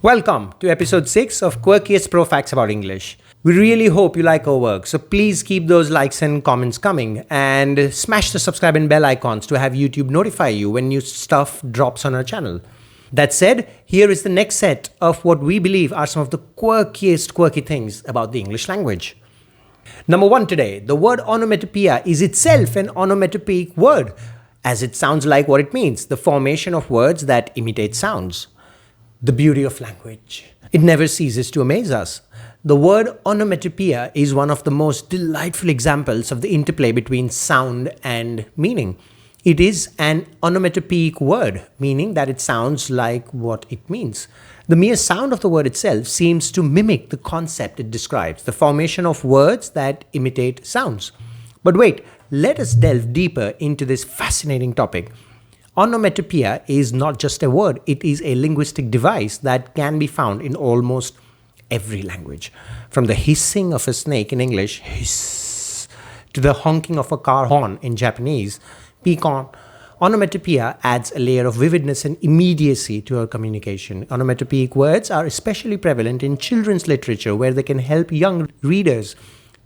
Welcome to episode 6 of Quirkiest Pro Facts About English. We really hope you like our work, so please keep those likes and comments coming and smash the subscribe and bell icons to have YouTube notify you when new stuff drops on our channel. That said, here is the next set of what we believe are some of the quirkiest quirky things about the English language. Number 1 today, the word onomatopoeia is itself an onomatopoeic word, as it sounds like what it means, the formation of words that imitate sounds. The beauty of language. It never ceases to amaze us. The word onomatopoeia is one of the most delightful examples of the interplay between sound and meaning. It is an onomatopoeic word, meaning that it sounds like what it means. The mere sound of the word itself seems to mimic the concept it describes, the formation of words that imitate sounds. But wait, let us delve deeper into this fascinating topic. Onomatopoeia is not just a word, it is a linguistic device that can be found in almost every language. From the hissing of a snake in English, hiss, to the honking of a car horn in Japanese, pecan, onomatopoeia adds a layer of vividness and immediacy to our communication. Onomatopoeic words are especially prevalent in children's literature, where they can help young readers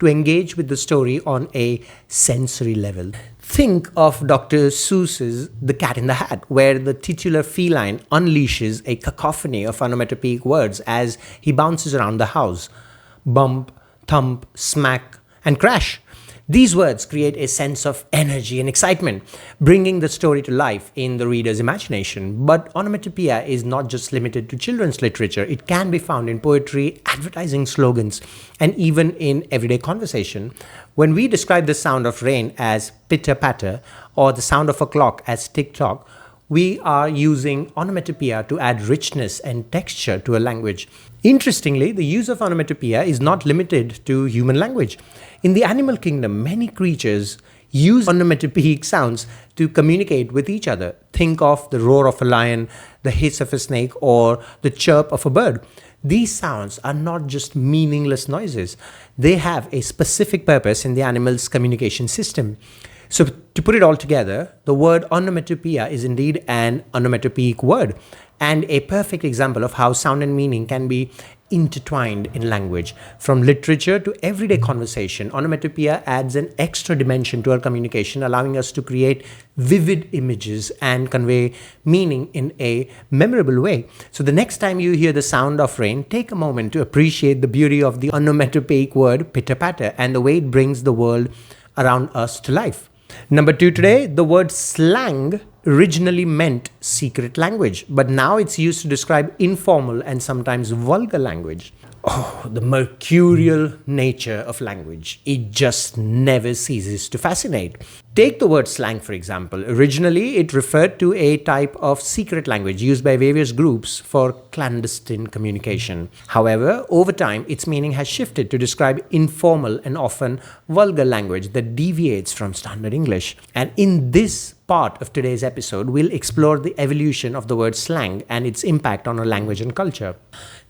to engage with the story on a sensory level. Think of Dr. Seuss's The Cat in the Hat, where the titular feline unleashes a cacophony of onomatopoeic words as he bounces around the house. Bump, thump, smack, and crash. These words create a sense of energy and excitement, bringing the story to life in the reader's imagination. But onomatopoeia is not just limited to children's literature. It can be found in poetry, advertising slogans, and even in everyday conversation. When we describe the sound of rain as pitter-patter or the sound of a clock as tick-tock, we are using onomatopoeia to add richness and texture to a language. Interestingly, the use of onomatopoeia is not limited to human language. In the animal kingdom, many creatures use onomatopoeic sounds to communicate with each other. Think of the roar of a lion, the hiss of a snake, or the chirp of a bird. These sounds are not just meaningless noises. They have a specific purpose in the animal's communication system. So to put it all together, the word onomatopoeia is indeed an onomatopoeic word and a perfect example of how sound and meaning can be intertwined in language. From literature to everyday conversation, onomatopoeia adds an extra dimension to our communication, allowing us to create vivid images and convey meaning in a memorable way. So the next time you hear the sound of rain, take a moment to appreciate the beauty of the onomatopoeic word pitter-patter and the way it brings the world around us to life. Number 2 today, the word slang originally meant secret language, but now it's used to describe informal and sometimes vulgar language. Oh, the mercurial nature of language. It just never ceases to fascinate. Take the word slang, for example. Originally, it referred to a type of secret language used by various groups for clandestine communication. However, over time, its meaning has shifted to describe informal and often vulgar language that deviates from standard English. And in this part of today's episode, we'll explore the evolution of the word slang and its impact on our language and culture.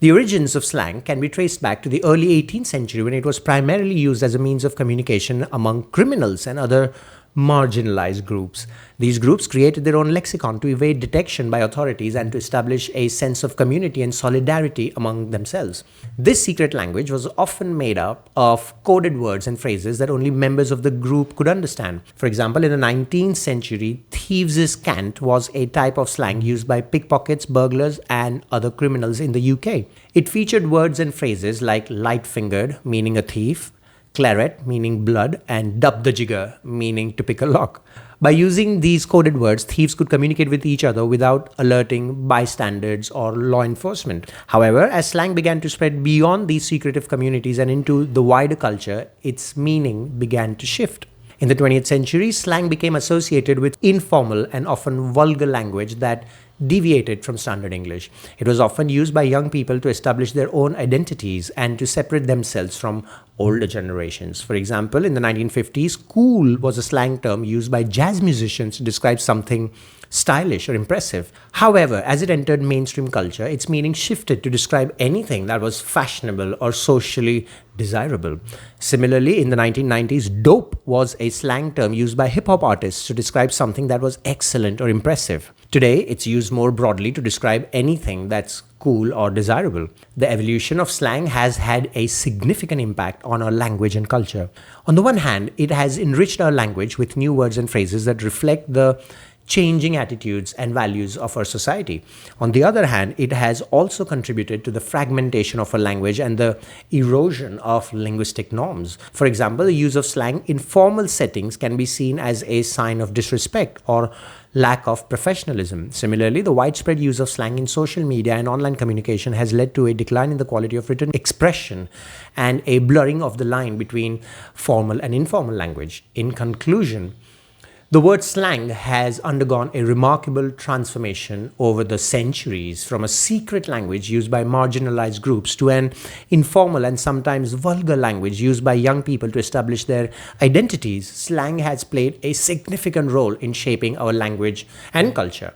The origins of slang can be traced back to the early 18th century, when it was primarily used as a means of communication among criminals and other marginalized groups. These groups created their own lexicon to evade detection by authorities and to establish a sense of community and solidarity among themselves. This secret language was often made up of coded words and phrases that only members of the group could understand. For example, in the 19th century, thieves' cant was a type of slang used by pickpockets, burglars, and other criminals in the UK. It featured words and phrases like light-fingered, meaning a thief, claret, meaning blood, and dub the jigger, meaning to pick a lock. By using these coded words, thieves could communicate with each other without alerting bystanders or law enforcement. However, as slang began to spread beyond these secretive communities and into the wider culture, its meaning began to shift. In the 20th century, slang became associated with informal and often vulgar language that deviated from standard English. It was often used by young people to establish their own identities and to separate themselves from older generations. For example, in the 1950s, cool was a slang term used by jazz musicians to describe something stylish or impressive. However, as it entered mainstream culture, its meaning shifted to describe anything that was fashionable or socially desirable. Similarly, in the 1990s, dope was a slang term used by hip-hop artists to describe something that was excellent or impressive. Today, it's used more broadly to describe anything that's cool or desirable. The evolution of slang has had a significant impact on our language and culture. On the one hand, it has enriched our language with new words and phrases that reflect the changing attitudes and values of our society. On the other hand, it has also contributed to the fragmentation of our language and the erosion of linguistic norms. For example, the use of slang in formal settings can be seen as a sign of disrespect or lack of professionalism. Similarly, the widespread use of slang in social media and online communication has led to a decline in the quality of written expression and a blurring of the line between formal and informal language. In conclusion, the word slang has undergone a remarkable transformation over the centuries, from a secret language used by marginalized groups to an informal and sometimes vulgar language used by young people to establish their identities. Slang has played a significant role in shaping our language and culture.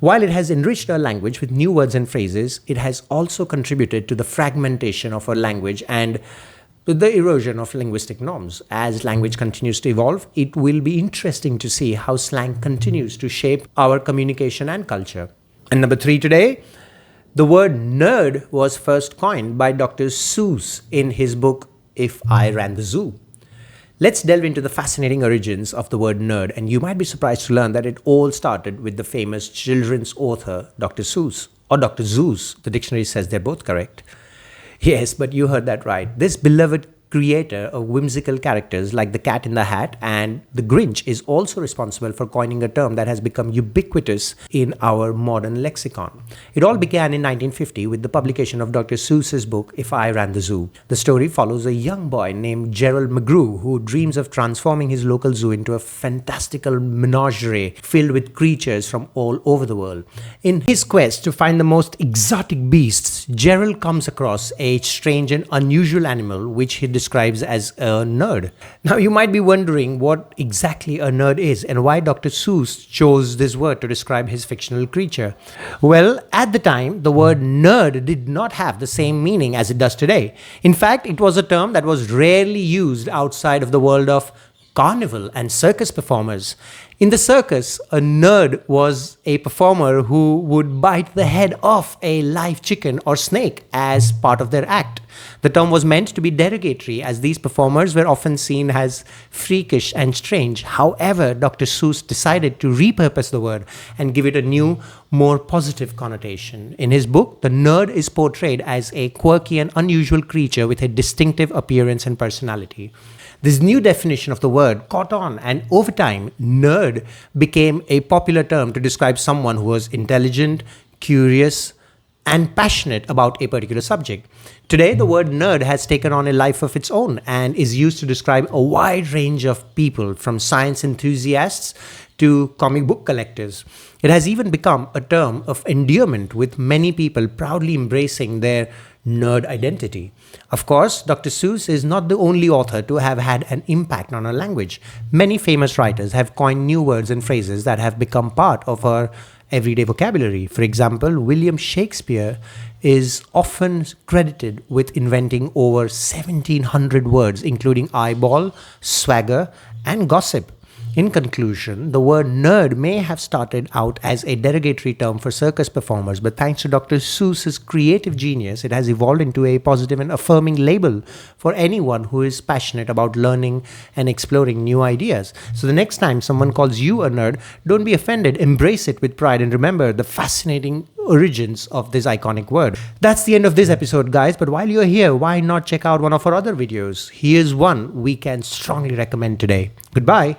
While it has enriched our language with new words and phrases, it has also contributed to the fragmentation of our language and the erosion of linguistic norms. As language continues to evolve, it will be interesting to see how slang continues to shape our communication and culture. And number 3 today, the word nerd was first coined by Dr. Seuss in his book, If I Ran the Zoo. Let's delve into the fascinating origins of the word nerd, and you might be surprised to learn that it all started with the famous children's author, Dr. Seuss, or Dr. Zeus. The dictionary says they're both correct. Yes, but you heard that right. This beloved creator of whimsical characters like the Cat in the Hat and the Grinch is also responsible for coining a term that has become ubiquitous in our modern lexicon. It all began in 1950 with the publication of Dr. Seuss's book, If I Ran the Zoo. The story follows a young boy named Gerald McGrew who dreams of transforming his local zoo into a fantastical menagerie filled with creatures from all over the world. In his quest to find the most exotic beasts, Gerald comes across a strange and unusual animal which he describes as a nerd. Now, you might be wondering what exactly a nerd is and why Dr. Seuss chose this word to describe his fictional creature. Well, at the time, the word nerd did not have the same meaning as it does today. In fact, it was a term that was rarely used outside of the world of carnival and circus performers. In the circus, a nerd was a performer who would bite the head off a live chicken or snake as part of their act. The term was meant to be derogatory as these performers were often seen as freakish and strange. However, Dr. Seuss decided to repurpose the word and give it a new, more positive connotation. In his book, the nerd is portrayed as a quirky and unusual creature with a distinctive appearance and personality. This new definition of the word caught on, and over time, nerd became a popular term to describe someone who was intelligent, curious, and passionate about a particular subject. Today, the word nerd has taken on a life of its own and is used to describe a wide range of people, from science enthusiasts to comic book collectors. It has even become a term of endearment, with many people proudly embracing their nerd identity. Of course, Dr. Seuss is not the only author to have had an impact on our language. Many famous writers have coined new words and phrases that have become part of our everyday vocabulary. For example, William Shakespeare is often credited with inventing over 1,700 words, including eyeball, swagger, and gossip. In conclusion, the word nerd may have started out as a derogatory term for circus performers, but thanks to Dr. Seuss's creative genius, it has evolved into a positive and affirming label for anyone who is passionate about learning and exploring new ideas. So the next time someone calls you a nerd, don't be offended, embrace it with pride, and remember the fascinating origins of this iconic word. That's the end of this episode, guys, but while you're here, why not check out one of our other videos? Here's one we can strongly recommend today. Goodbye.